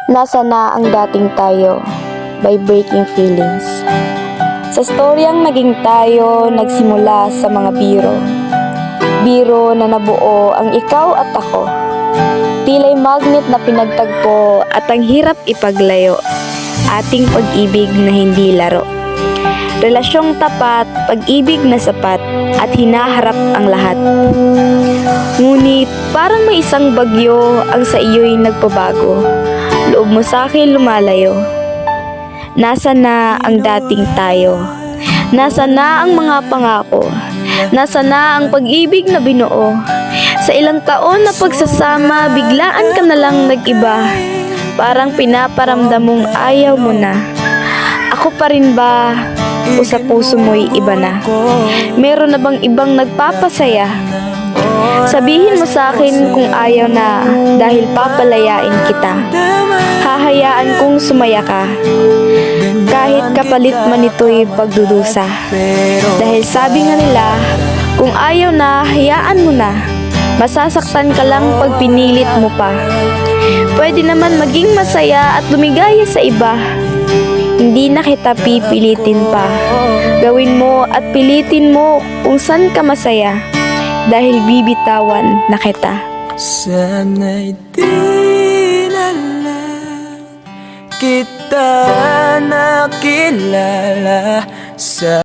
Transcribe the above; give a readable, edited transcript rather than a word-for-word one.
Nasa na ang dating tayo by Breaking Feelings. Sa storyang naging tayo, nagsimula sa mga biro. Biro na nabuo ang ikaw at ako. Tila'y magnet na pinagtagpo at ang hirap ipaglayo. Ating pag-ibig na hindi laro. Relasyong tapat, pag-ibig na sapat at hinaharap ang lahat. Ngunit parang may isang bagyo ang sa iyo'y nagpabago. Loob mo sa akin lumalayo. Nasa na ang dating tayo? Nasa na ang mga pangako? Nasa na ang pag-ibig na binuo? Sa ilang taon na pagsasama, biglaan ka na lang nag-iba. Parang pinaparamdam mong ayaw mo na. Ako pa rin ba? O sa puso mo'y iba na? Meron na bang ibang nagpapasaya? Sabihin mo sa akin kung ayaw na dahil papalayain kita. Hahayaan kong sumaya ka kahit kapalit man ito'y pagdudusa. Dahil sabi nga nila, kung ayaw na, hayaan mo na. Masasaktan ka lang pag pinilit mo pa. Pwede naman maging masaya at lumigaya sa iba. Hindi na kita pipilitin pa. Gawin mo at pilitin mo kung saan ka masaya. Dahil bibitawan na kita. Sana'y di na lang kita nakilala sa